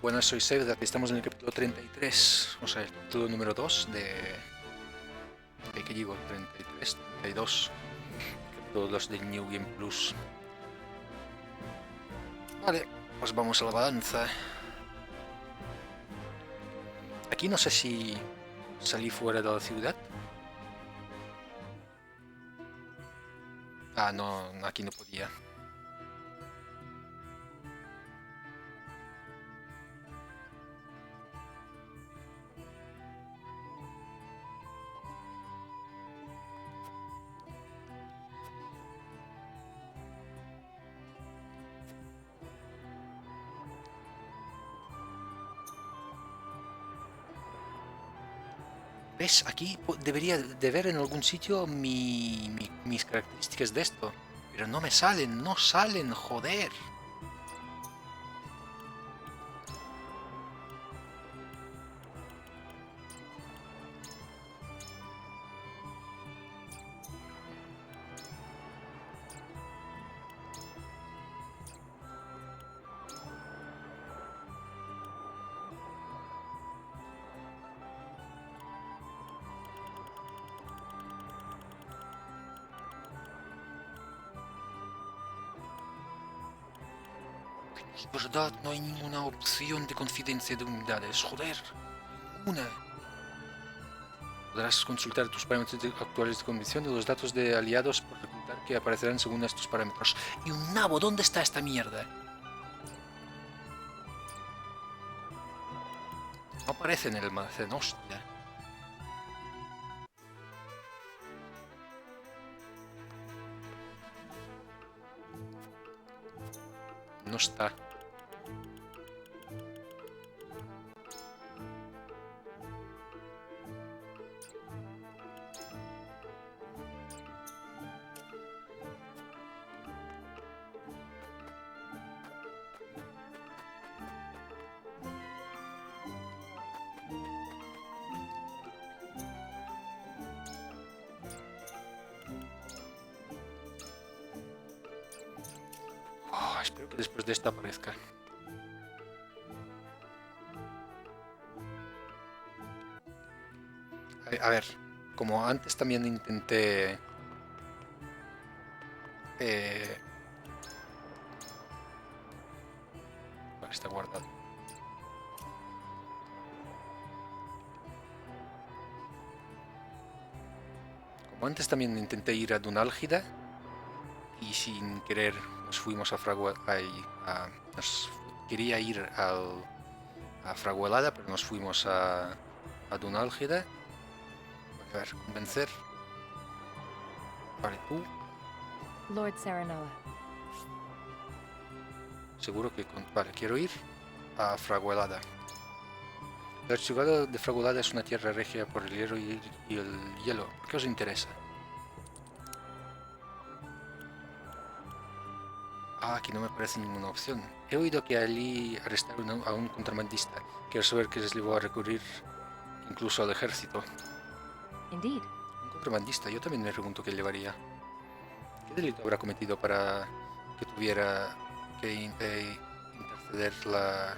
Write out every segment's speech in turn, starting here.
Buenas, soy Sevda, estamos en el capítulo 33, o sea, el capítulo número 2 ¿de qué digo? 33, 32, capítulo 2 de New Game Plus. Vale, pues vamos a la balanza. Aquí no sé si salí fuera de la ciudad. Ah, no, aquí no podía. ¿Ves? Aquí debería de ver en algún sitio mis características de esto. Pero no me salen, no salen, joder. Es verdad, no hay ninguna opción de confidencia de unidades, joder. Una. Podrás consultar tus parámetros actuales de condición y los datos de aliados por reclutar que aparecerán según estos parámetros. ¿Y un nabo? ¿Dónde está esta mierda? No aparece en el almacén, hostia. No está. Oh, espero que después de esta aparezca. A ver, como antes también intenté... Eh... Vale, está guardado. Como antes también intenté ir a Dunálgida y sin querer nos fuimos a quería ir a Fraguelada, pero nos fuimos a Dunálgida. A ver, convencer. Vale, tú. Lord Serenoa. Seguro que... Vale, quiero ir a Fraguelada. El archivado de Fraguelada es una tierra regia por el hierro y el hielo. ¿Por qué os interesa? Ah, aquí no me parece ninguna opción. He oído que allí arrestaron a un contrabandista. Quiero saber qué les llevó a recurrir incluso al ejército. Indeed. Un contrabandista, yo también me pregunto qué llevaría. ¿Qué delito habrá cometido para que tuviera que interceder la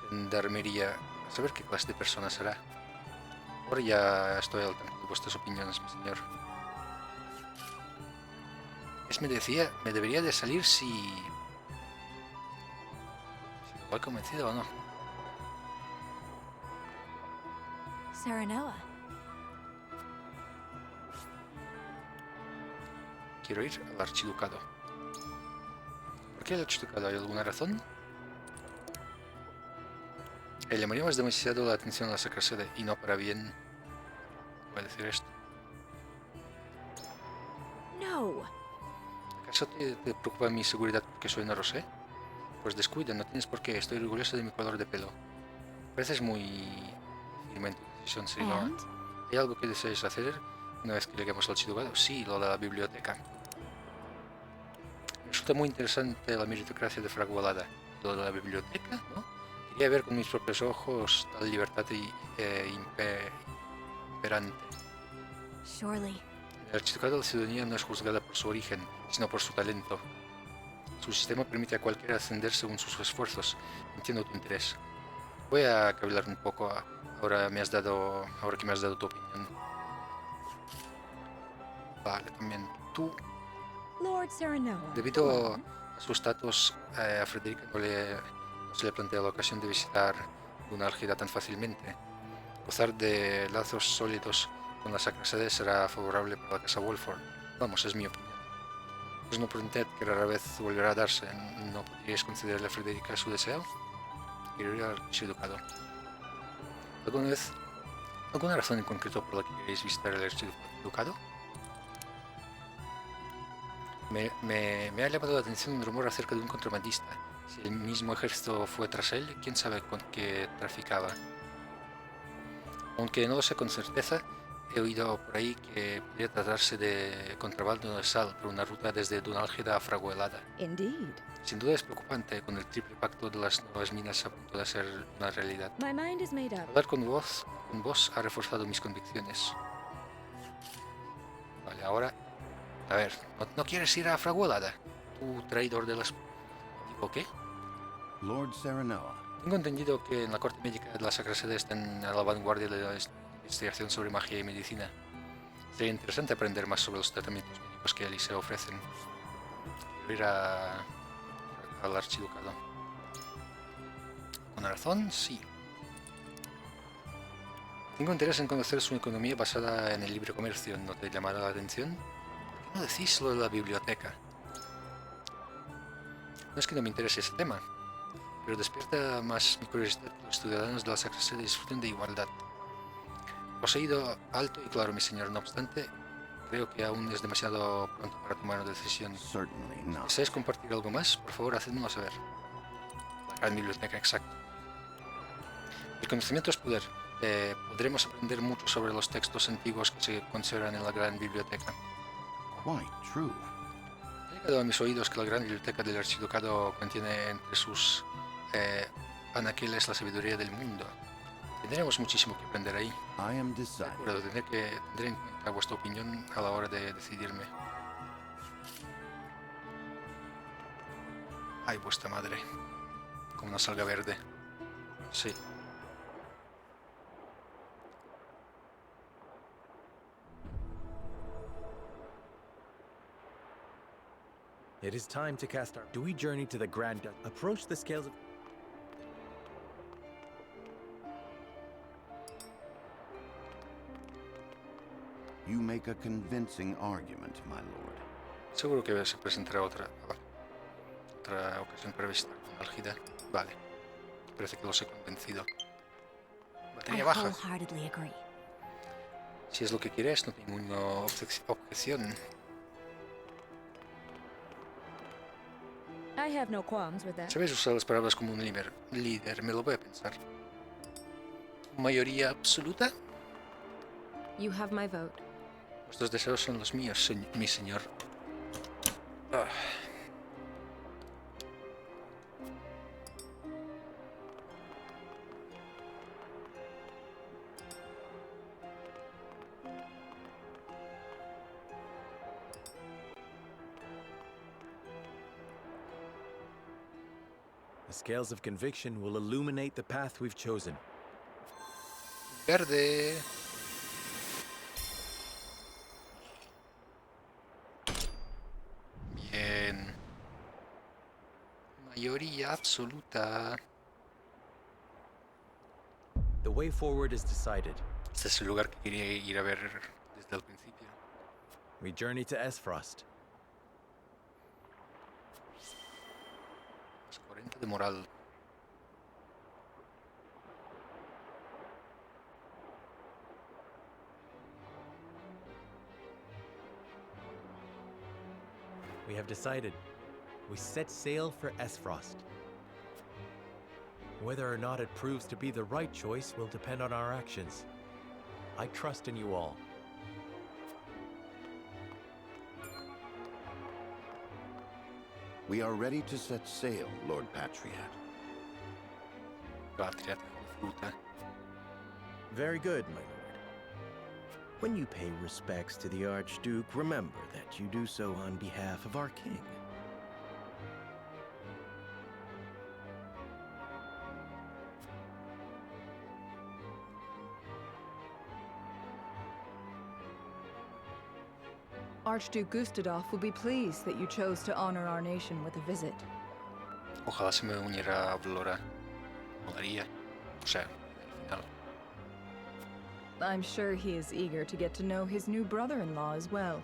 gendarmería? A saber qué clase de persona será. Ahora ya estoy al tanto de vuestras opiniones, mi señor. Me debería de salir si lo he convencido o no. Serenoa. Quiero ir al archiducado. ¿Por qué el archiducado? ¿Hay alguna razón? Le llamaríamos demasiado la atención a la Sacra Sede y no para bien. Voy a decir esto. No. ¿Acaso te preocupa mi seguridad porque soy una rosé? Pues descuida, no tienes por qué. Estoy orgulloso de mi color de pelo. Pareces muy firme en tu decisión, Serenoa. And? ¿Hay algo que desees hacer una vez que lleguemos al archiducado? Sí, lo de la biblioteca. Me resulta muy interesante la meritocracia de Fraguelada. Lo de la biblioteca, ¿no? Quería ver con mis propios ojos tal libertad imperante. Surely. El archiducado de la ciudadanía no es juzgada por su origen, sino por su talento. Su sistema permite a cualquiera ascender según sus esfuerzos. Entiendo tu interés. Voy a hablar un poco ahora que me has dado tu opinión. Vale, también tú. Lord Serenoa. Go Debido on. a su estatus, a Frederica no se le plantea la ocasión de visitar Dunálgida tan fácilmente. Gozar de lazos sólidos con la Sacra Sede será favorable para la casa Wolford. Vamos, es mi opinión. Es una oportunidad que rara vez volverá a darse. ¿No podríais concederle a Frederica su deseo? Quiero ir al archiducado. ¿Alguna razón en concreto por la que queréis visitar el archiducado? Me ha llamado la atención un rumor acerca de un contrabandista. Si el mismo ejército fue tras él, quién sabe con qué traficaba. Aunque no lo sé con certeza, he oído por ahí que podría tratarse de contrabando de sal por una ruta desde Dunálgida a Fraguelada. Indeed. Sin duda es preocupante con el triple pacto de las nuevas minas a punto de ser una realidad. My mind is made up. Hablar con vos ha reforzado mis convicciones. Vale, ahora... A ver, ¿no quieres ir a Fraguelada? ¿Tú traidor de las... ¿Tipo qué? Lord Serenoa. Tengo entendido que en la corte médica de la Sacra Sede están a la vanguardia de la investigación sobre magia y medicina. Sería interesante aprender más sobre los tratamientos médicos que allí se ofrecen. Quiero ir al archiducado. ¿Con razón? Sí. Tengo interés en conocer su economía basada en el libre comercio. ¿No te llamará la atención? ¿Por qué no decís lo de la biblioteca? No es que no me interese ese tema, pero despierta más mi curiosidad que los ciudadanos de la Sacra Sede disfruten de igualdad. Os he ido alto y claro, mi señor. No obstante, creo que aún es demasiado pronto para tomar una decisión. Certainly Si not. deseáis compartir algo más, por favor, hacedmelo saber. La gran biblioteca, exacto. El conocimiento es poder. Podremos aprender mucho sobre los textos antiguos que se conservan en la gran biblioteca. Quite true. Ha llegado a mis oídos que la gran biblioteca del archiducado contiene entre sus anaqueles la sabiduría del mundo. Tendremos muchísimo que aprender ahí. I am De decided. acuerdo, tendré en cuenta vuestra opinión a la hora de decidirme. Ay, vuestra madre. Como una salga verde. Sí. It is time to cast our... Do we journey to the Grand Duchy? Approach the scales of... You make a convincing argument, my lord. Seguro que se presentará otra ocasión para visitar Dunálgida. Vale. Parece que los he convencido. I Batería baja. wholeheartedly agree. Si es lo que quieres, no tengo ninguna objeción. I have no qualms with that. Sabéis usar las palabras como un líder, me lo voy a pensar. ¿Mayoría absoluta? You have my vote. Vuestros deseos son los míos, mi señor. Ah. The scales of conviction will illuminate the path we've chosen. Verde. Bien. Mayoría absoluta. The way forward is decided. Este es el lugar que quería ir a ver desde el principio. We journey to Esfrost. Más 40 de moral. We have decided. We set sail for Esfrost. Whether or not it proves to be the right choice will depend on our actions. I trust in you all. We are ready to set sail, Lord Patriot. Patria, de fruta. Very good, my lord. When you pay respects to the Archduke, remember that you do so on behalf of our king. Archduke Gustadolf will be pleased that you chose to honor our nation with a visit. Ojalá se me uniera a Vlora. Molaría. O sea, al final. I'm sure he is eager to get to know his new brother-in-law as well.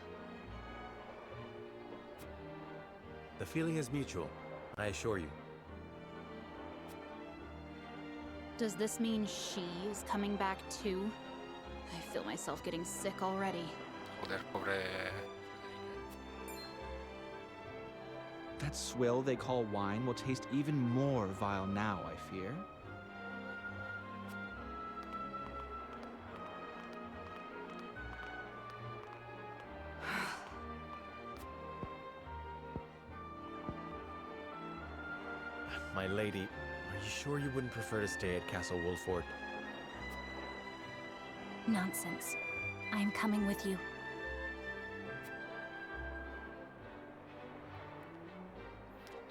The feeling is mutual, I assure you. Does this mean she is coming back too? I feel myself getting sick already. Joder, pobre. That swill they call wine will taste even more vile now, I fear. My lady, are you sure you wouldn't prefer to stay at Castle Wolford? Nonsense. I am coming with you.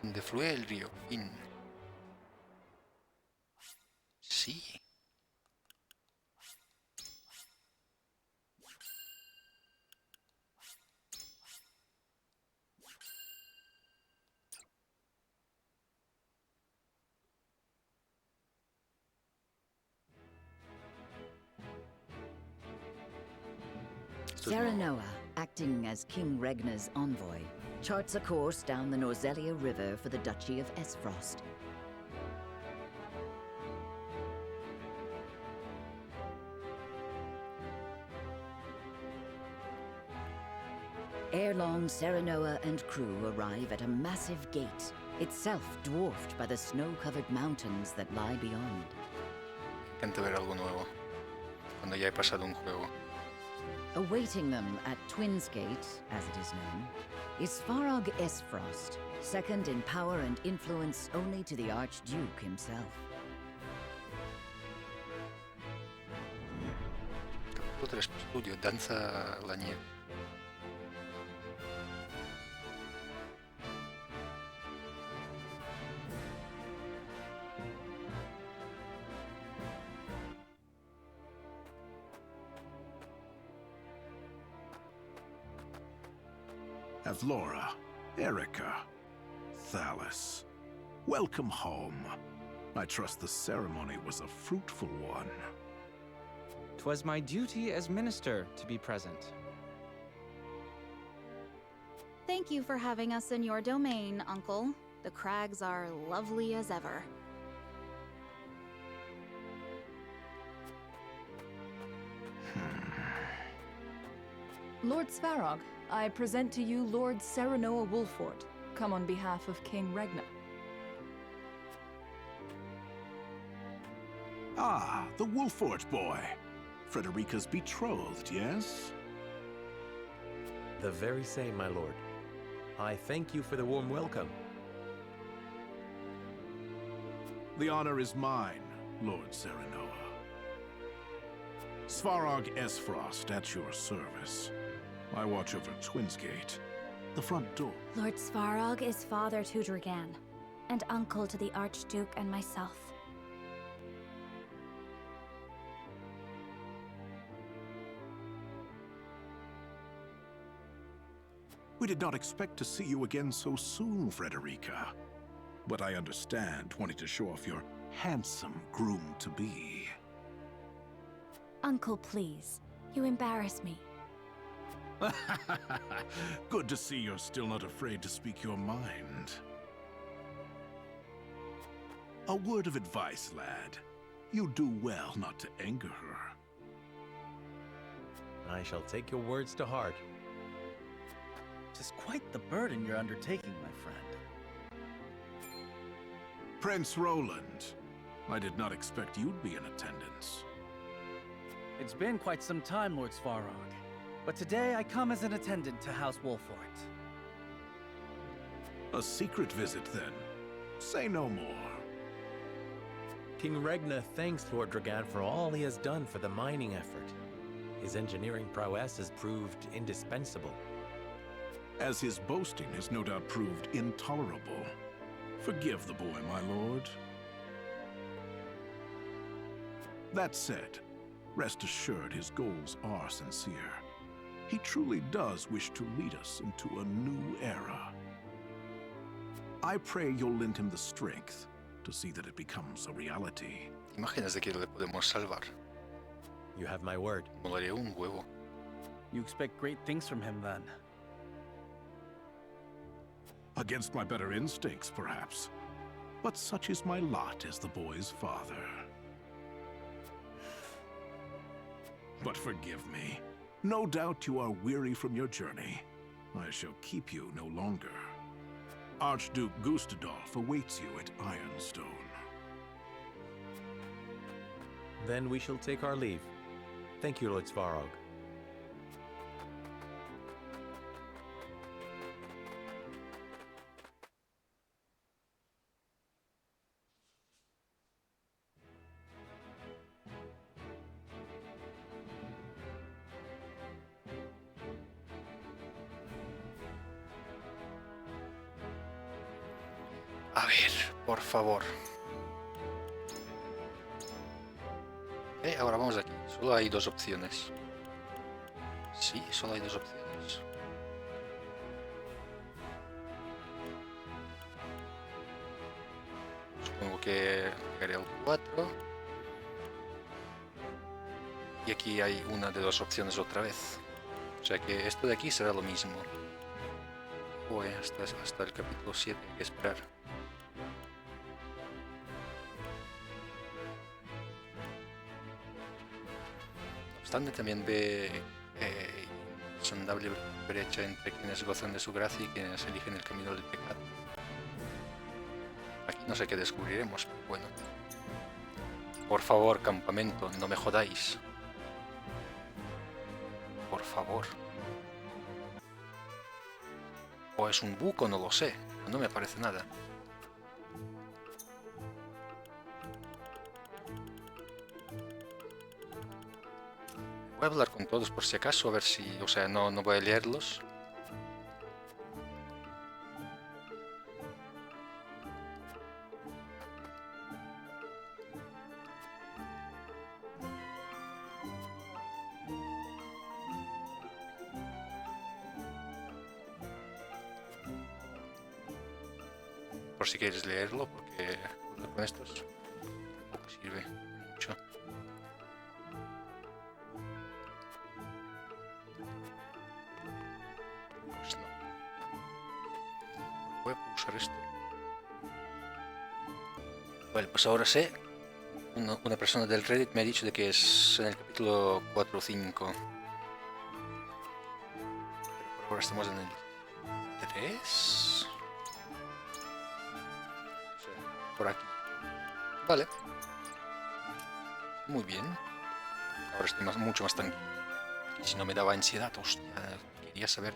Donde fluye el río Fin. Sí. Esto es nuevo. Serenoa, acting as King Regnar's envoy, charts a course down the Norzelia River for the Duchy of Esfrost. Ere long, Serenoa and crew arrive at a massive gate, itself dwarfed by the snow-covered mountains that lie beyond. Me encanta ver algo nuevo. Cuando ya he pasado un juego. Awaiting them at Twins Gate, as it is known, is Farog Esfrost, second in power and influence only to the Archduke himself. Capítulo 3 Studio, Danza la nieve. Avlora, Erica, Thalis, welcome home. I trust the ceremony was a fruitful one. 'Twas my duty as minister to be present. Thank you for having us in your domain, Uncle. The crags are lovely as ever. Lord Svarog, I present to you Lord Serenoa Wolfort, come on behalf of King Regna. Ah, the Wolfort boy. Frederica's betrothed, yes? The very same, my lord. I thank you for the warm welcome. The honor is mine, Lord Serenoa. Svarog Esfrost at your service. I watch over Twins Gate, the front door. Lord Svarog is father to Dragan, and uncle to the Archduke and myself. We did not expect to see you again so soon, Frederica. But I understand wanting to show off your handsome groom-to-be. Uncle, please. You embarrass me. Good to see you're still not afraid to speak your mind. A word of advice, lad. You do well not to anger her. I shall take your words to heart. 'Tis quite the burden you're undertaking, my friend. Prince Roland, I did not expect you'd be in attendance. It's been quite some time, Lord Svarog. But today I come as an attendant to House Wolfort. A secret visit, then. Say no more. King Regna thanks Lord Dragan for all he has done for the mining effort. His engineering prowess has proved indispensable. As his boasting has no doubt proved intolerable. Forgive the boy, my lord. That said, rest assured his goals are sincere. He truly does wish to lead us into a new era. I pray you'll lend him the strength to see that it becomes a reality. ¿Te imaginas de que le podemos salvar? You have my word. Molaría un huevo. You expect great things from him, then? Against my better instincts, perhaps. But such is my lot as the boy's father. But forgive me. No doubt you are weary from your journey. I shall keep you no longer. Archduke Gustadolf awaits you at Ironstone. Then we shall take our leave. Thank you, Lord Svarog. A ver, por favor. Ahora vamos aquí. Solo hay dos opciones. Sí, solo hay dos opciones. Supongo que llegaré al 4. Y aquí hay una de dos opciones otra vez. O sea que esto de aquí será lo mismo. Hasta el capítulo 7 hay que esperar. También ve insondable brecha entre quienes gozan de su gracia y quienes eligen el camino del pecado. Aquí no sé qué descubriremos, pero bueno. Por favor, campamento, no me jodáis. Por favor. O es un buco, no lo sé. No me parece nada. Voy a hablar con todos por si acaso, a ver si... O sea, no voy a leerlos. Por si quieres leerlo, porque hablar con estos tampoco sirve mucho. Voy a usar esto. Vale, pues ahora sé. Una persona del Reddit me ha dicho de que es en el capítulo 4 o 5. Pero por ahora estamos en el 3. O sea, por aquí. Vale. Muy bien. Ahora estoy mucho más tranquilo. Y si no me daba ansiedad, hostia, quería saber.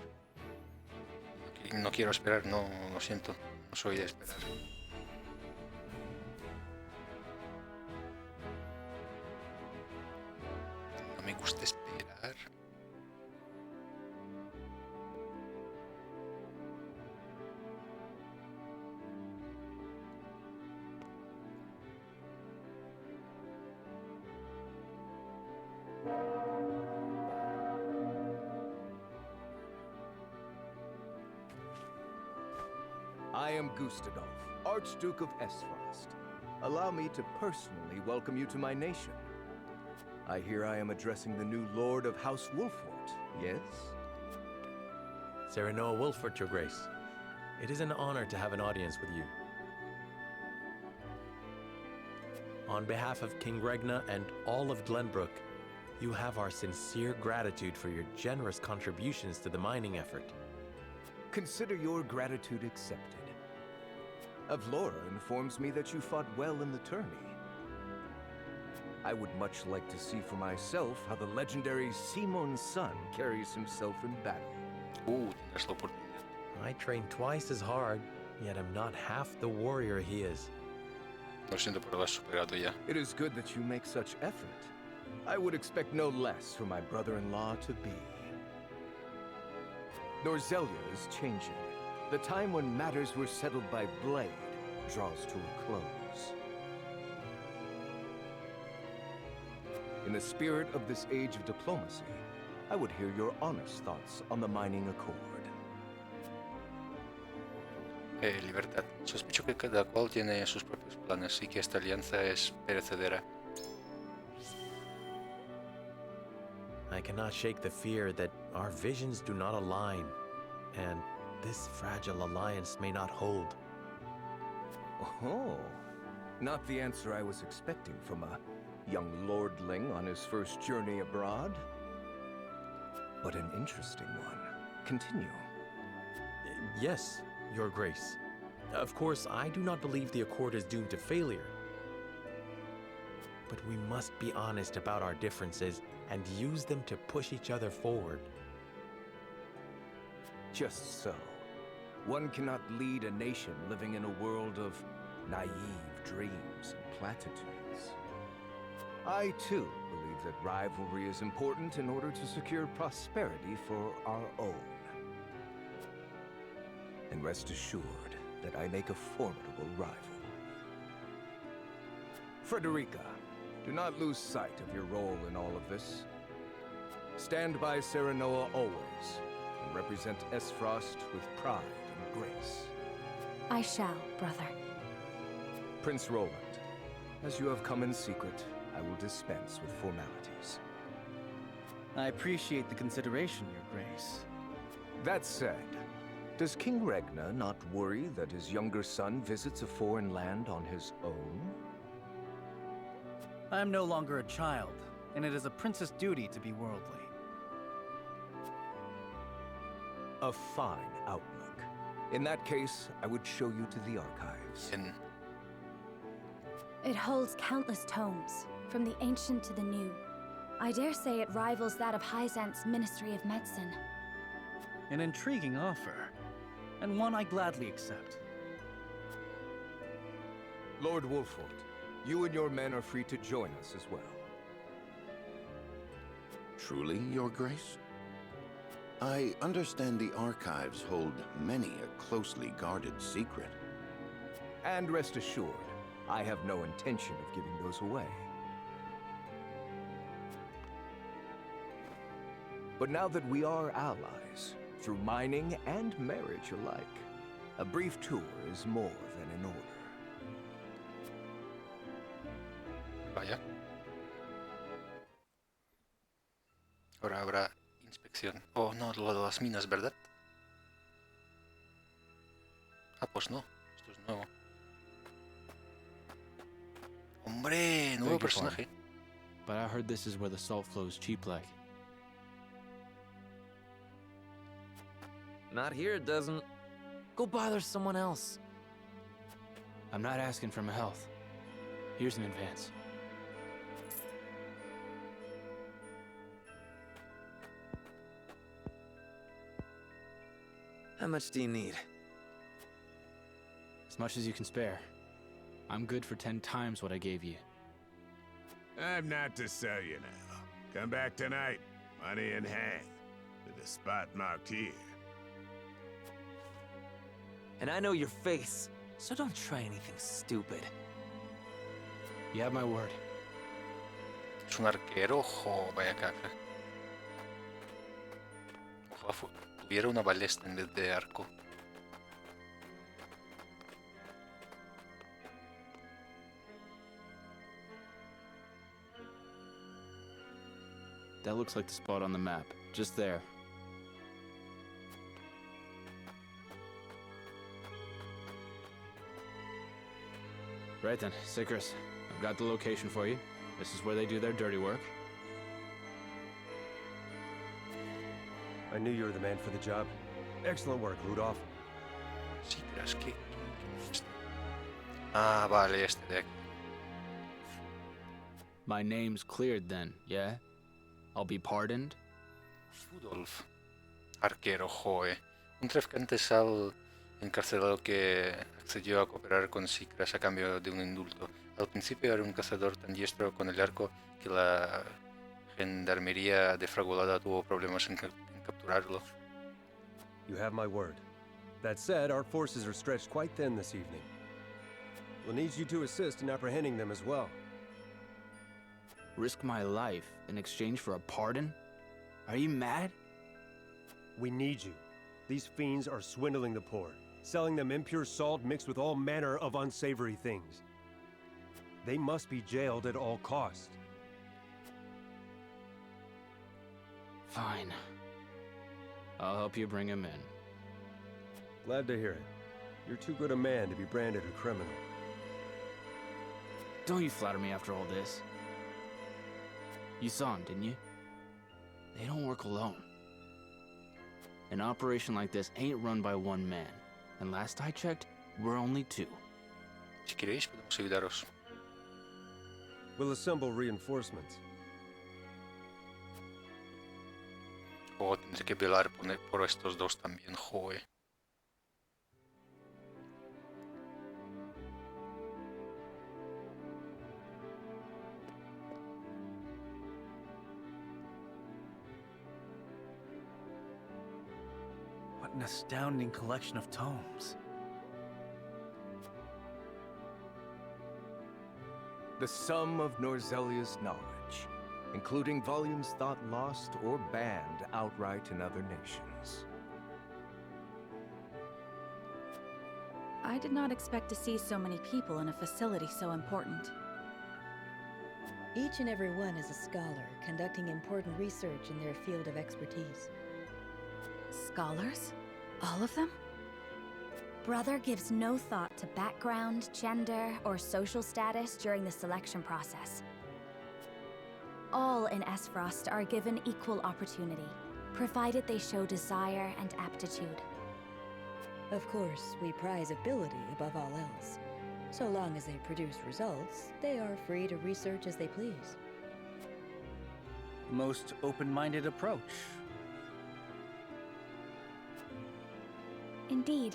No quiero esperar, no, lo siento, no soy de esperar. No me gusta esperar. I am Gustadolf, Archduke of Esfrost. Allow me to personally welcome you to my nation. I hear I am addressing the new Lord of House Wolfort, yes? Serenoa Wolfort, Your Grace. It is an honor to have an audience with you. On behalf of King Regna and all of Glenbrook, you have our sincere gratitude for your generous contributions to the mining effort. Consider your gratitude accepted. Avlora informs me that you fought well in the tourney. I would much like to see for myself how the legendary Simon's son carries himself in battle. I trained twice as hard, yet am not half the warrior he is. Lo siento, pero lo has superado ya. It is good that you make such effort. I would expect no less from my brother-in-law to be. Norzelia is changing. The time when matters were settled by blade draws to a close. In the spirit of this age of diplomacy, I would hear your honest thoughts on the mining accord. Libertad. Sospecho que cada cual tiene sus propios planes y que esta alianza es perecedera. I cannot shake the fear that our visions do not align, and this fragile alliance may not hold. Oh, not the answer I was expecting from a young lordling on his first journey abroad. But an interesting one. Continue. Yes, Your Grace. Of course, I do not believe the Accord is doomed to failure. But we must be honest about our differences and use them to push each other forward. Just so. One cannot lead a nation living in a world of naive dreams and platitudes. I, too, believe that rivalry is important in order to secure prosperity for our own. And rest assured that I make a formidable rival. Frederica, do not lose sight of your role in all of this. Stand by Serenoa always, and represent Esfrost with pride and grace. I shall, brother. Prince Roland, as you have come in secret, I will dispense with formalities. I appreciate the consideration, Your Grace. That said, does King Regna not worry that his younger son visits a foreign land on his own? I am no longer a child, and it is a prince's duty to be worldly. A fine outlook. In that case, I would show you to the archives. It holds countless tomes, from the ancient to the new. I dare say it rivals that of Hyzant's Ministry of Medicine. An intriguing offer, and one I gladly accept. Lord Wolford, you and your men are free to join us as well. Truly, Your Grace? I understand the archives hold many a closely guarded secret. And rest assured, I have no intention of giving those away. But now that we are allies, through mining and marriage alike, a brief tour is more than in order. Vaya. Ahora habrá inspección. Oh, no, lo de las minas, ¿verdad? Ah, pues no. Esto es nuevo. Hombre, nuevo personaje. But I heard this is where the salt flows cheap like. Not here, it doesn't. Go bother someone else. I'm not asking for my health. Here's an advance. How much do you need? As much as you can spare. I'm good for 10 times what I gave you. I'm not to sell you now. Come back tonight, money in hand, with a spot marked here. And I know your face, so don't try anything stupid. You have my word. Es un arquero, ojo, vaya caca. Ojalá tuviera una balesta en vez de arco. That looks like the spot on the map. Just there. Right then, Sickers. I've got the location for you. This is where they do their dirty work. I knew you were the man for the job. Excellent work, Rudolph. Sickers, ¿qué? Ah, vale, este de aquí. My name's cleared then, yeah? I'll be pardoned? Rudolph. Arquero, joe. Un traficante sal encarcelado que accedió a cooperar con Sicras a cambio de un indulto. Al principio era un cazador tan diestro con el arco que la gendarmería defraudada tuvo problemas en capturarlo. You have my word. That said, our forces are stretched quite thin this evening. We'll need you to assist in apprehending them as well. Risk my life in exchange for a pardon? Are you mad? We need you. These fiends are swindling the poor, selling them impure salt mixed with all manner of unsavory things. They must be jailed at all costs. Fine. I'll help you bring him in. Glad to hear it. You're too good a man to be branded a criminal. Don't you flatter me after all this. You saw him, didn't you? They don't work alone. An operation like this ain't run by one man. And last I checked, we're only two. Si queréis, podemos ayudaros. We'll assemble reinforcements. O tendré que velar por estos dos también, joe. What an astounding collection of tomes. The sum of Norzelia's knowledge, including volumes thought lost or banned outright in other nations. I did not expect to see so many people in a facility so important. Each and every one is a scholar, conducting important research in their field of expertise. Scholars? All of them? Brother gives no thought to background, gender, or social status during the selection process. All in Esfrost are given equal opportunity, provided they show desire and aptitude. Of course, we prize ability above all else. So long as they produce results, they are free to research as they please. Most open-minded approach. Indeed.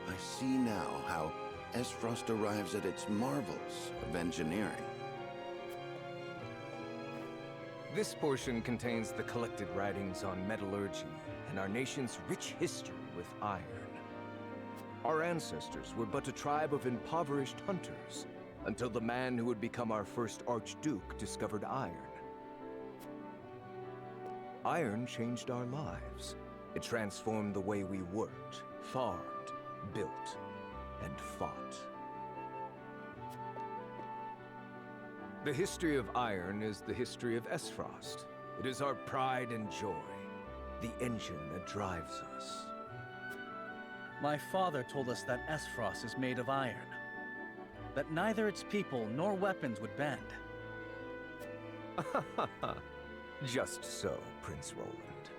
I see now how Esfrost arrives at its marvels of engineering. This portion contains the collected writings on metallurgy and our nation's rich history with iron. Our ancestors were but a tribe of impoverished hunters until the man who would become our first Archduke discovered iron. Iron changed our lives. It transformed the way we worked, farmed, built, and fought. The history of iron is the history of Esfrost. It is our pride and joy, the engine that drives us. My father told us that Esfrost is made of iron. That neither its people nor weapons would bend. Just so, Prince Roland.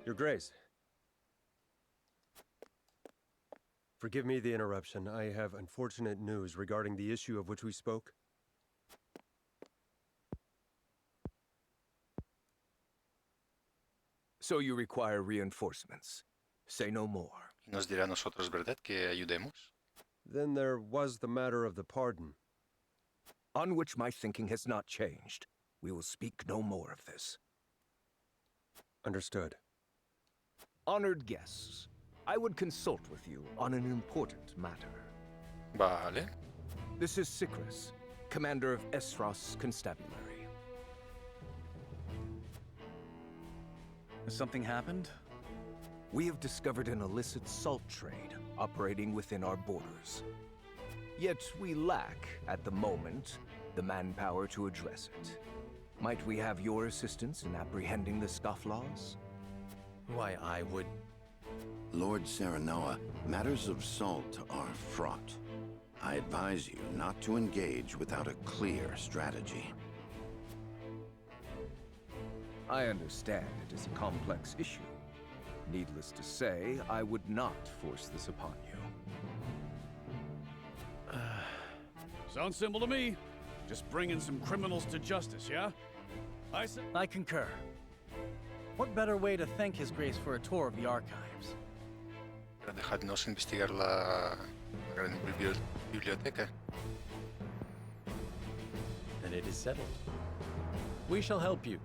Your Grace. Forgive me the interruption. I have unfortunate news regarding the issue of which we spoke. So you require reinforcements. Say no more. Y nos dirá a nosotros, ¿verdad, que ayudemos? Then there was the matter of the pardon. On which my thinking has not changed. We will speak no more of this. Understood. Honored guests, I would consult with you on an important matter. Vale. This is Sicrus, commander of Esfrost's constabulary. Has something happened? We have discovered an illicit salt trade operating within our borders. Yet we lack, at the moment, the manpower to address it. Might we have your assistance in apprehending the scofflaws? Why, I would... Lord Serenoa, matters of salt are fraught. I advise you not to engage without a clear strategy. I understand it is a complex issue. Needless to say, I would not force this upon you. Sounds simple to me. Just bringing some criminals to justice, yeah? I concur. What better way to thank His Grace for a tour of the archives? Dejadnos investigar la gran biblioteca. Then it is settled. We shall help you.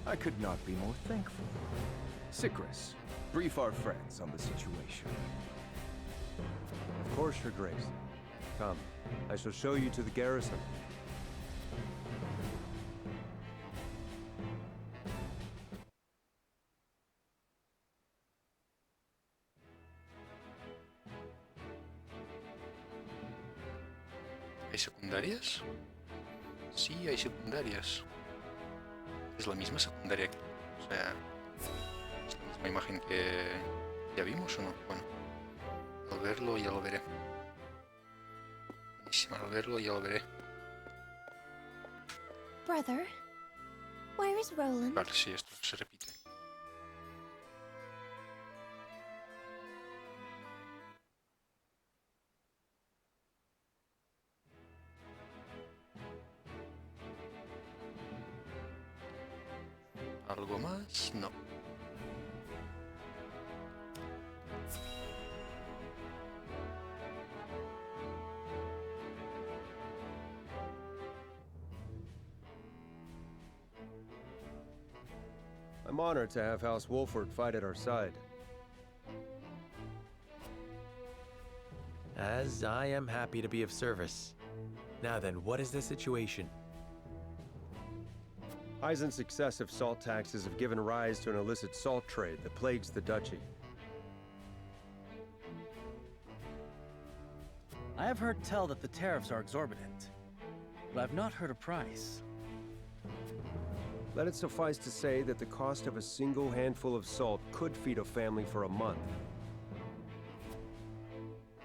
I could not be more thankful. Sicrus, brief our friends on the situation. Of course, Your Grace. Come, I shall show you to the garrison. ¿Hay secundarias? Sí, hay secundarias. Es la misma secundaria. O sea, es la misma imagen que ya vimos o no. Bueno, al verlo ya lo veré. Buenísimo, al verlo ya lo veré. Brother, where is Roland? Vale, sí, esto se repite. ¿Algo más? No. I'm honored to have House Wolford fight at our side. As I am happy to be of service. Now then, what is the situation? Eisen's excessive salt taxes have given rise to an illicit salt trade that plagues the duchy. I have heard tell that the tariffs are exorbitant, but I've not heard a price. Let it suffice to say that the cost of a single handful of salt could feed a family for a month.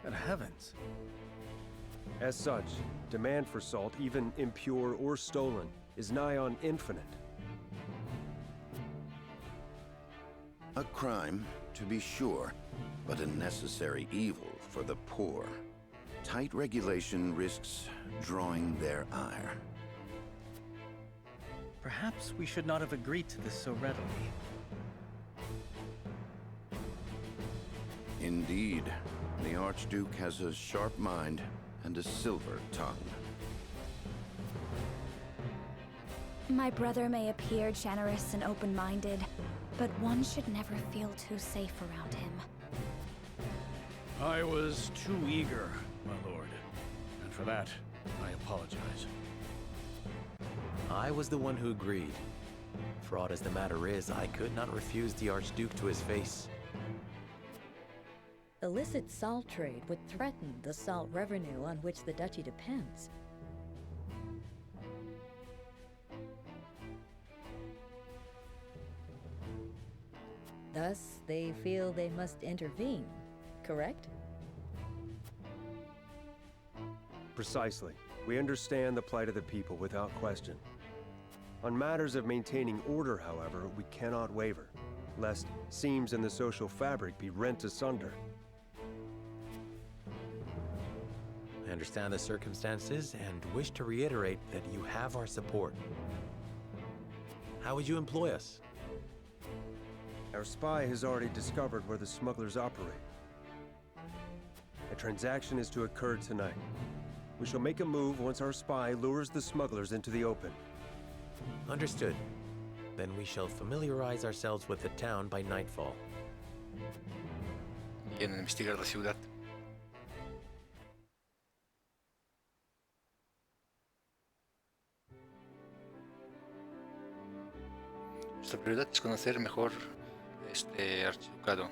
Good heavens. As such, demand for salt, even impure or stolen, is nigh on infinite. A crime, to be sure, but a necessary evil for the poor. Tight regulation risks drawing their ire. Perhaps we should not have agreed to this so readily. Indeed, the Archduke has a sharp mind and a silver tongue. My brother may appear generous and open-minded, but one should never feel too safe around him. I was too eager, my lord. And for that, I apologize. I was the one who agreed. Fraught as the matter is, I could not refuse the Archduke to his face. Illicit salt trade would threaten the salt revenue on which the duchy depends. Thus, they feel they must intervene, correct? Precisely. We understand the plight of the people without question. On matters of maintaining order, however, we cannot waver, lest seams in the social fabric be rent asunder. I understand the circumstances and wish to reiterate that you have our support. How would you employ us? Our spy has already discovered where the smugglers operate. A transaction is to occur tonight. We shall make a move once our spy lures the smugglers into the open. Understood. Then we shall familiarize ourselves with the town by nightfall. Vienen a investigar la ciudad. Nuestra prioridad es conocer mejor este archiducado.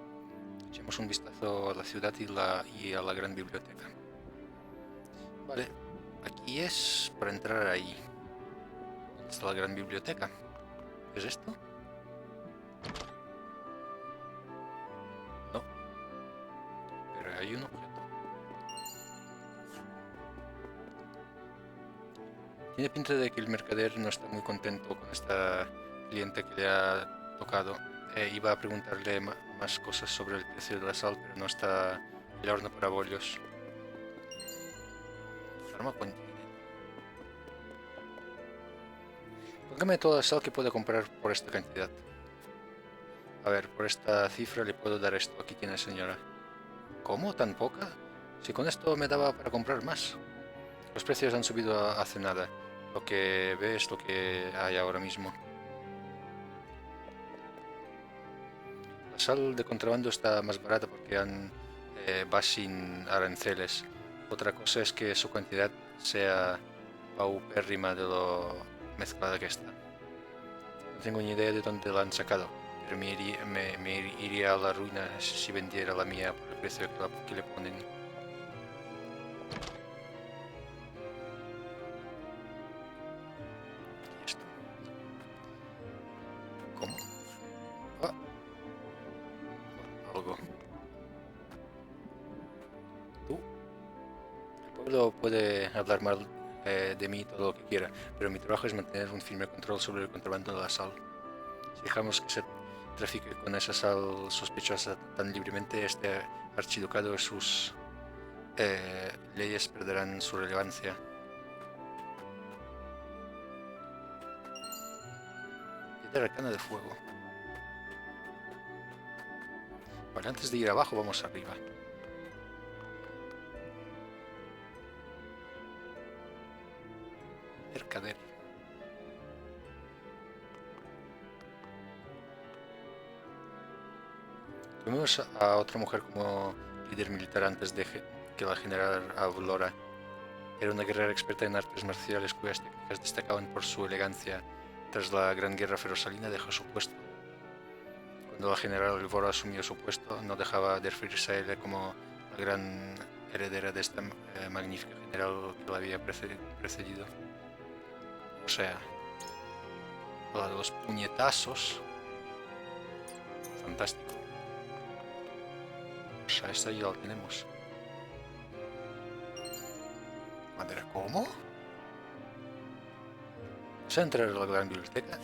Echemos un vistazo a la ciudad y a la gran biblioteca. Vale, aquí es para entrar ahí. ¿Dónde está la gran biblioteca? ¿Es esto? No. Pero hay un objeto. Tiene pinta de que el mercader no está muy contento con esta cliente que le ha tocado. Iba a preguntarle más cosas sobre el precio de la sal, pero no está el horno para bollos. Arma con dinero. Póngame toda la sal que pueda comprar por esta cantidad. A ver, por esta cifra le puedo dar esto. Aquí tiene, señora. ¿Cómo? ¿Tan poca? Si con esto me daba para comprar más. Los precios han subido hace nada. Lo que ve es lo que hay ahora mismo. La sal de contrabando está más barata porque va sin aranceles. Otra cosa es que su cantidad sea paupérrima de lo mezclada que está. No tengo ni idea de dónde la han sacado, pero me iría a la ruina si vendiera la mía por el precio que le ponen. ¿Y esto? ¿Cómo? Ah. Bueno, algo. ¿Tú? El pueblo puede hablar mal de mí todo lo que quiera, pero mi trabajo es mantener un firme control sobre el contrabando de la sal. Si dejamos que se trafique con esa sal sospechosa tan libremente, este archiducado y sus leyes perderán su relevancia. Piedra arcana de fuego. Vale, antes de ir abajo vamos arriba. Mercader. Tuvimos a otra mujer como líder militar antes de que la general Aulora. Era una guerrera experta en artes marciales cuyas técnicas destacaban por su elegancia. Tras la Gran Guerra Ferosalina dejó su puesto. Cuando la general Alvora asumió su puesto, no dejaba de referirse a ella como la gran heredera de esta magnífica general que la había precedido. O sea, la de los puñetazos. Fantástico. O sea, esta ya la tenemos. Madre, ¿cómo? ¿Vas a entrar a la gran biblioteca?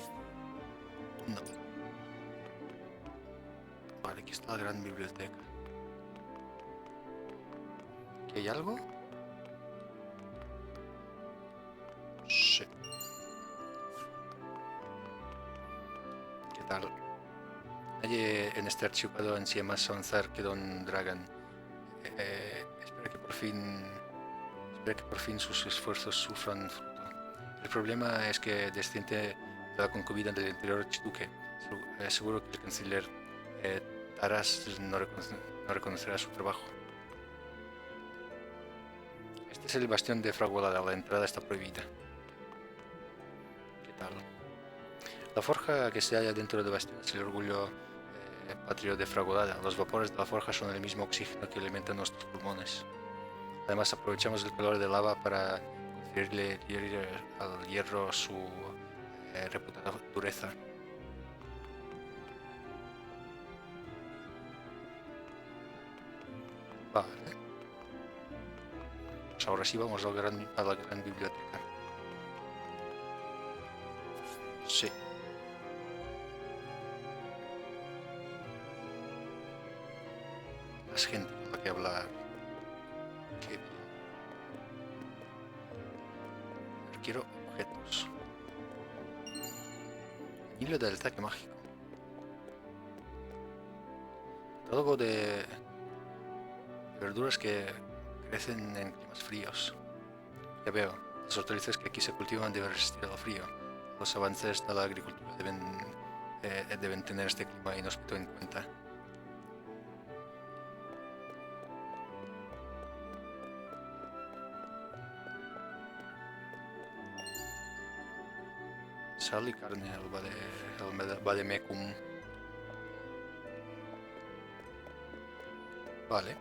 No. Vale, aquí está la gran biblioteca. ¿Aquí hay algo? Sí. ¿Qué tal? Nadie en este archivo ansía más avanzar que Don Dragan. Espero que por fin sus esfuerzos sufran fruto. El problema es que desciende de la concubina del anterior archiduque. Seguro que el canciller Taras no reconocerá su trabajo. Este es el bastión de Fragualada. La entrada está prohibida. ¿Qué tal? La forja que se halla dentro del bastión es el orgullo patrio de Fragualada. Los vapores de la forja son el mismo oxígeno que alimenta nuestros pulmones. Además aprovechamos el calor de lava para conferirle al hierro su reputada dureza. Vale. Pues ahora sí vamos a la gran biblioteca. Sí. Más gente con la que hablar. Qué bien. Quiero objetos. Hilo del ataque mágico. Catálogo de verduras que crecen en climas fríos. Ya veo, las hortalizas que aquí se cultivan deben resistir al frío. Los avances de la agricultura deben tener este clima inhóspito en cuenta. Sal y carne, el vademecum. Vale.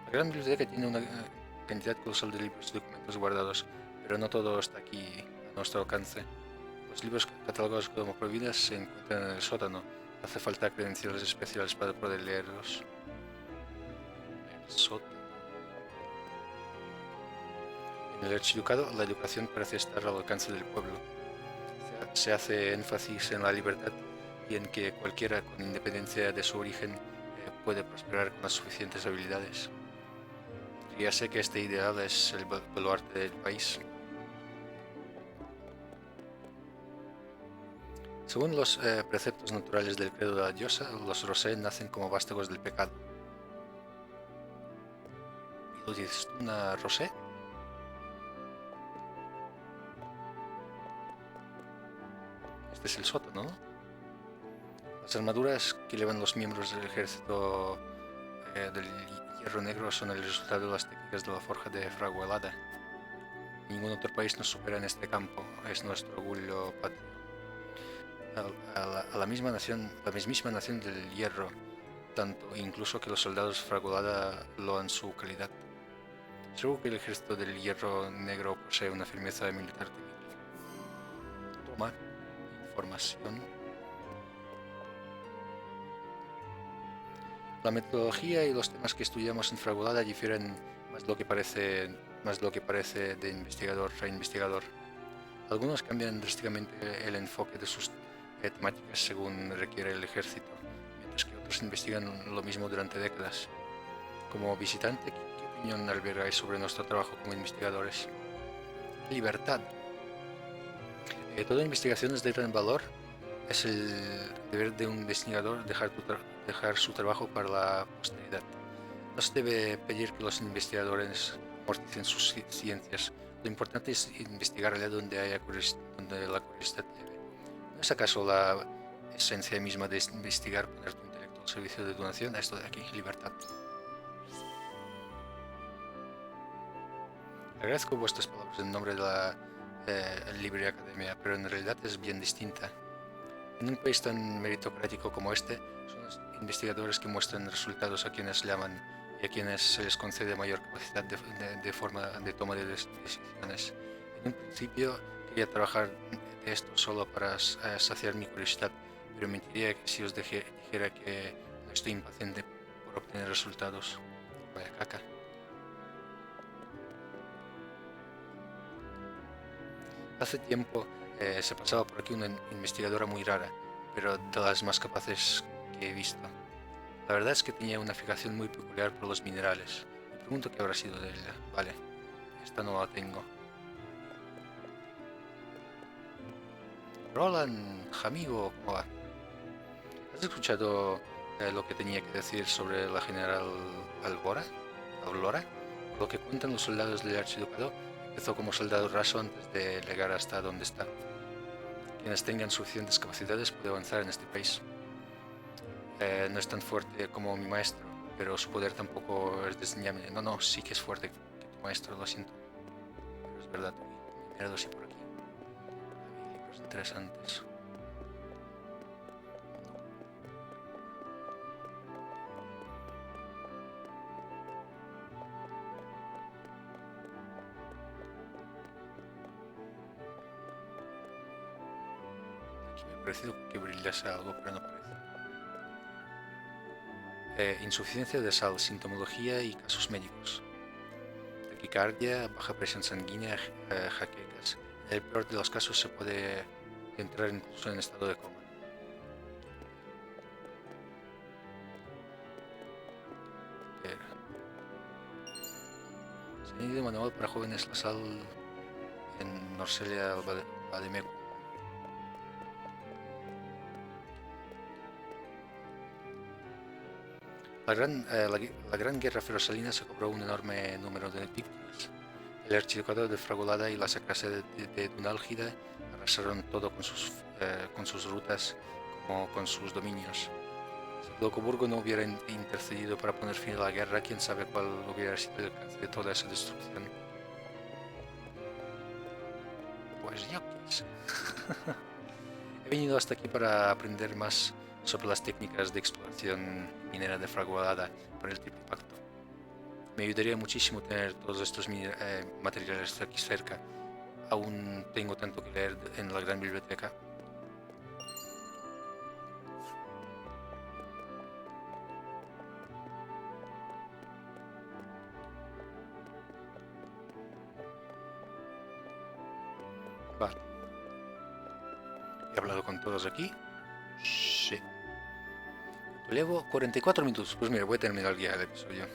La gran biblioteca tiene una cantidad colosal de libros y documentos guardados, pero no todo está aquí a nuestro alcance. Los libros catalogados como prohibidos se encuentran en el sótano. Hace falta credenciales especiales para poder leerlos. El sótano. En el archiducado, la educación parece estar al alcance del pueblo. Se hace énfasis en la libertad y en que cualquiera, con independencia de su origen, puede prosperar con las suficientes habilidades. Ya sé que este ideal es el baluarte del país. Según los preceptos naturales del credo de la diosa, los Rosé nacen como vástagos del pecado. ¿Lo dices tú, una rosé? Este es el sótano, ¿no? Las armaduras que llevan los miembros del ejército del Hierro Negro son el resultado de las técnicas de la forja de Fragualada. Ningún otro país nos supera en este campo, es nuestro orgullo patrio. A la mismísima nación del Hierro, tanto incluso que los soldados Fragualada loan su calidad. Seguro que el ejército del Hierro Negro posee una firmeza militar temible. Toma información. La metodología y los temas que estudiamos en Fragualada difieren más de lo que parece de investigador a investigador. Algunos cambian drásticamente el enfoque de sus temáticas según requiere el ejército, mientras que otros investigan lo mismo durante décadas. Como visitante, ¿qué opinión albergáis sobre nuestro trabajo como investigadores? Libertad. Toda investigación es de gran valor. Es el deber de un investigador dejar su trabajo para la posteridad. No se debe pedir que los investigadores amorticen sus ciencias. Lo importante es investigar allá donde la curiosidad debe. ¿No es acaso la esencia misma de investigar poner tu intelecto al servicio de tu nación? Esto de aquí, libertad. Agradezco vuestras palabras en nombre de la Libre Academia, pero en realidad es bien distinta. En un país tan meritocrático como este, son los investigadores que muestran resultados a quienes llaman y a quienes se les concede mayor capacidad de toma de decisiones. En un principio quería trabajar de esto solo para saciar mi curiosidad, pero mentiría si os dijera que no estoy impaciente por obtener resultados. Vaya caca. Hace tiempo se pasaba por aquí una investigadora muy rara, pero de las más capaces que he visto. La verdad es que tenía una fijación muy peculiar por los minerales. Me pregunto qué habrá sido de ella. Vale, esta no la tengo. Roland, amigo, ¿cómo va? ¿Has escuchado lo que tenía que decir sobre la general Aurora? Lo que cuentan los soldados del archiducado, empezó como soldado raso antes de llegar hasta donde está. Quienes tengan suficientes capacidades pueden avanzar en este país. No es tan fuerte como mi maestro, pero su poder tampoco es desdeñable. No, sí que es fuerte que tu maestro, lo siento. Pero es verdad, he mirado así por aquí. Hay libros interesantes. Aquí me ha parecido que brillase algo, pero no parece. Insuficiencia de sal, sintomología y casos médicos. Taquicardia, baja presión sanguínea, jaquecas. En el peor de los casos se puede entrar incluso en estado de coma. Se ha añadido manual para jóvenes la sal en Norselia Vademeco. La gran guerra ferosalina se cobró un enorme número de víctimas. El archiducado de Fragolada y la sacrasia de Dunálgida arrasaron todo con sus rutas como con sus dominios. Si Blocoburgo no hubiera intercedido para poner fin a la guerra, quién sabe cuál hubiera sido el alcance de toda esa destrucción. Pues yo qué sé. He venido hasta aquí para aprender más sobre las técnicas de exploración minera de Fragualada por el Triple Pacto. Me ayudaría muchísimo tener todos estos materiales aquí cerca. Aún tengo tanto que leer en la gran biblioteca. Vale. He hablado con todos aquí. Sí. Llevo 44 minutos. Pues mira, voy a terminar ya el episodio.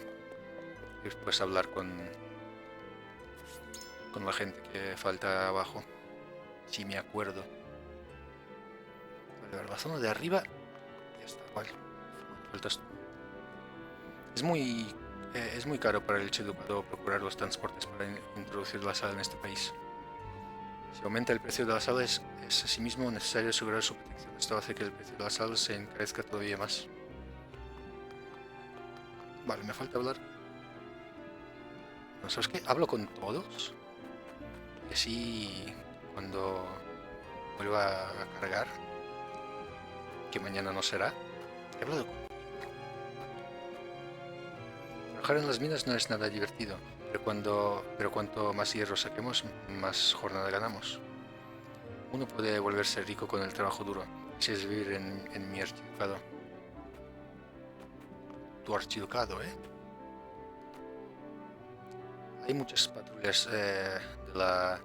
Y después hablar con la gente que falta abajo. Si me acuerdo. Vale, a ver, la zona de arriba. Ya está, vale. Faltas tú. Es muy Es muy caro para el archiducado procurar los transportes para introducir la sal en este país. Si aumenta el precio de la sal, es asimismo necesario asegurar su protección. Esto hace que el precio de la sal se encarezca todavía más. Vale, me falta hablar. ¿No sabes qué? Hablo con todos. Y así, cuando vuelva a cargar, que mañana no será, he hablado con... Trabajar en las minas no es nada divertido, pero cuanto más hierro saquemos, más jornada ganamos. Uno puede volverse rico con el trabajo duro, si es vivir en mi archiducado. Tu archiducado, ¿eh? Hay muchas patrullas de la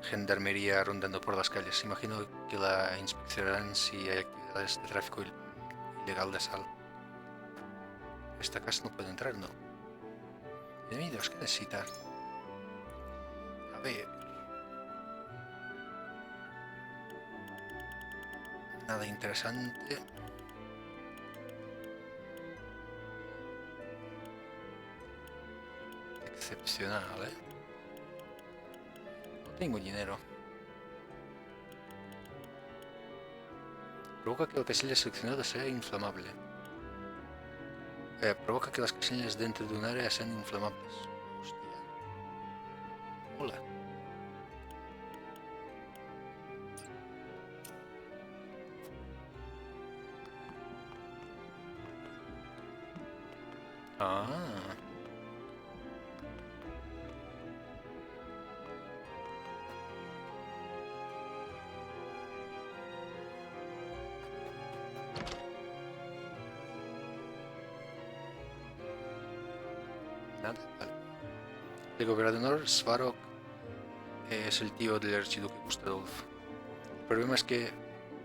gendarmería rondando por las calles. Imagino que la inspeccionarán si hay actividades de tráfico ilegal de sal. Esta casa no puede entrar, ¿no? Bienvenidos, ¿qué necesita? A ver... Nada interesante. Excepcional, ¿eh? No tengo dinero. Provoca que la casilla seleccionada sea inflamable. Provoca que las casillas dentro de un área sean inflamables. Hostia. Hola. Ah. Nada, vale. El gobernador Svarog es el tío del archiduque Gustadolf. El problema es que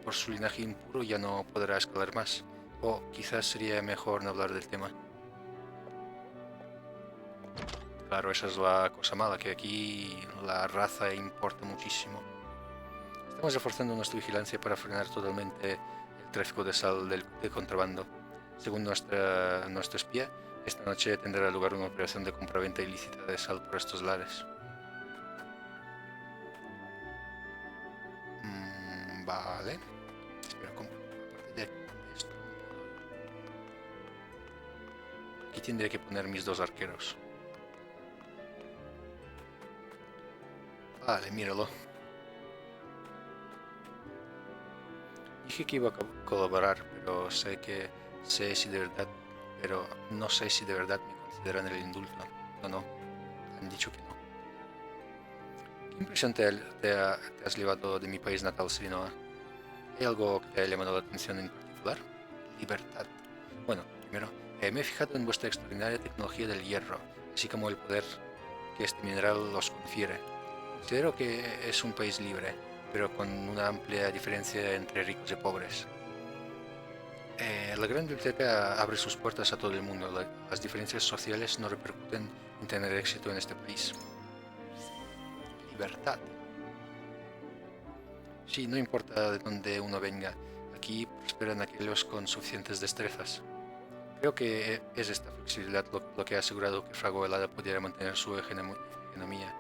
por su linaje impuro ya no podrá escalar más. O quizás sería mejor no hablar del tema. Claro, esa es la cosa mala, que aquí la raza importa muchísimo. Estamos reforzando nuestra vigilancia para frenar totalmente el tráfico de sal de contrabando. Según nuestro espía, esta noche tendrá lugar una operación de compraventa ilícita de sal por estos lares. Vale. Espera, aparte de esto, aquí tendré que poner mis dos arqueros. Vale, míralo. Dije que iba a colaborar, pero no sé si de verdad me consideran el indulto. No, han dicho que no. ¿Qué impresión te has llevado de mi país natal, Serenoa? ¿Hay algo que te haya llamado la atención en particular? Libertad. Bueno, primero, me he fijado en vuestra extraordinaria tecnología del hierro, así como el poder que este mineral os confiere. Considero que es un país libre, pero con una amplia diferencia entre ricos y pobres. La gran biblioteca abre sus puertas a todo el mundo. Las diferencias sociales no repercuten en tener éxito en este país. Libertad. Sí, no importa de dónde uno venga, aquí prosperan aquellos con suficientes destrezas. Creo que es esta flexibilidad lo que ha asegurado que Frago Helada pudiera mantener su hegemonía.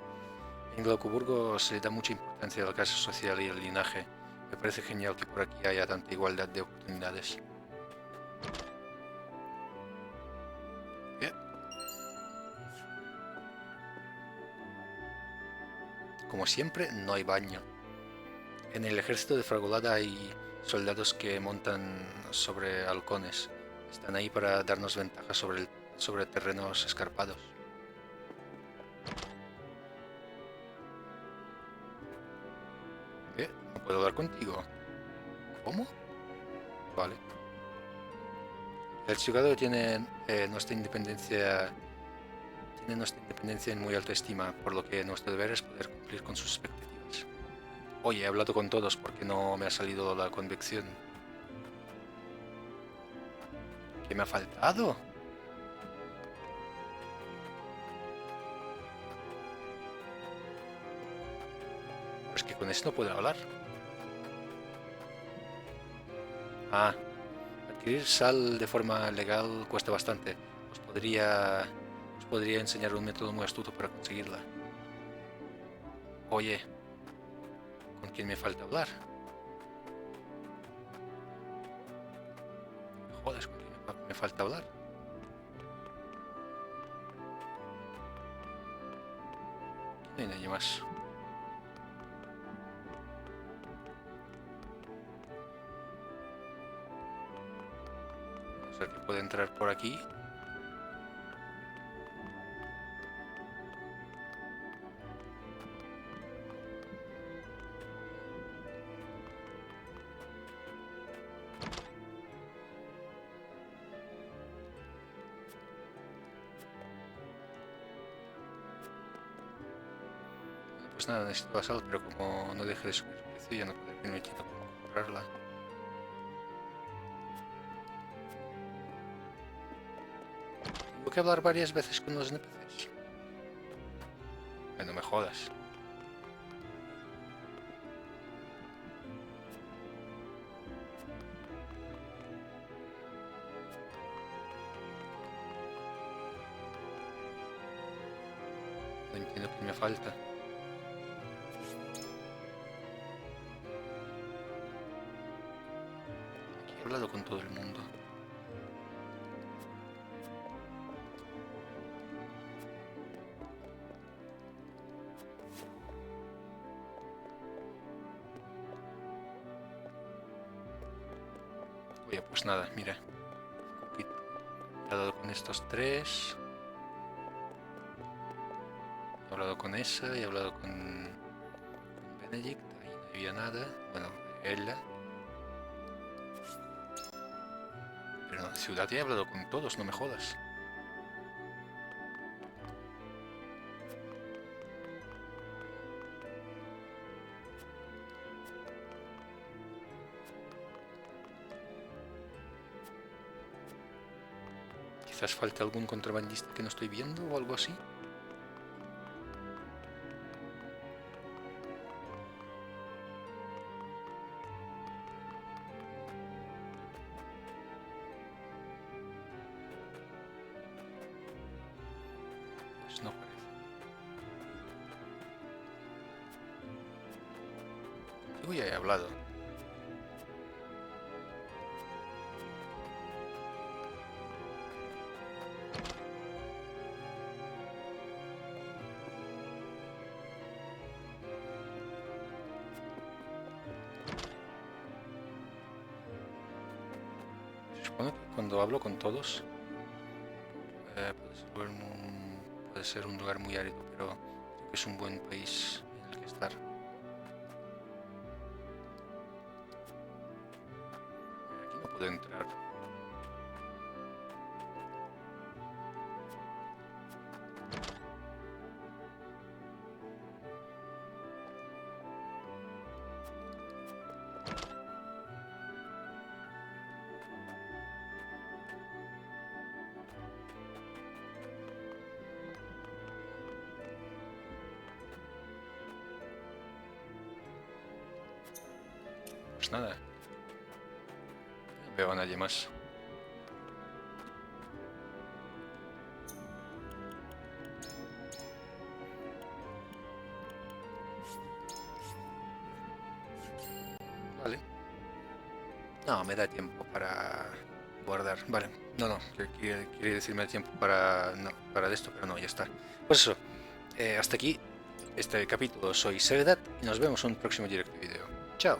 En Glaucoburgo se le da mucha importancia a la clase social y al linaje. Me parece genial que por aquí haya tanta igualdad de oportunidades. Como siempre, no hay baño. En el ejército de Fragolada hay soldados que montan sobre halcones. Están ahí para darnos ventaja sobre terrenos escarpados. ¿No puedo hablar contigo? ¿Cómo? Vale. El archiducado tiene nuestra independencia en muy alta estima, por lo que nuestro deber es poder cumplir con sus expectativas. Oye, he hablado con todos porque no me ha salido la convicción. ¿Qué me ha faltado? Pues que con esto no puedo hablar. Adquirir sal de forma legal cuesta bastante. os podría enseñar un método muy astuto para conseguirla. Oye, ¿con quién me falta hablar? Joder, ¿con quién me falta hablar? No hay nadie más. O sea que puede entrar por aquí. Pues nada, necesito la sal, pero como no deje de subir el precio, ya no puedo permitir comprarla. Tengo que hablar varias veces con los NPCs. No me jodas. No entiendo qué me falta. He hablado con todo el mundo. Oye, pues nada, mira. He hablado con estos tres. He hablado con esa, he hablado con Benedict. Ahí no había nada. Bueno, ella. Pero en la ciudad ya he hablado con todos, no me jodas. Quizás falte algún contrabandista que no estoy viendo o algo así. Pues no parece. Contigo ya he hablado. Supongo que cuando hablo con todos puede ser un lugar muy árido, pero creo que es un buen país en el que estar. Aquí no puedo entrar. Pues nada, no veo a nadie más. Vale. No, me da tiempo para guardar. Vale, no, quiere decirme tiempo para esto, pero no, ya está. Pues eso, hasta aquí este capítulo. Soy Sevedat y nos vemos en un próximo directo video. Chao.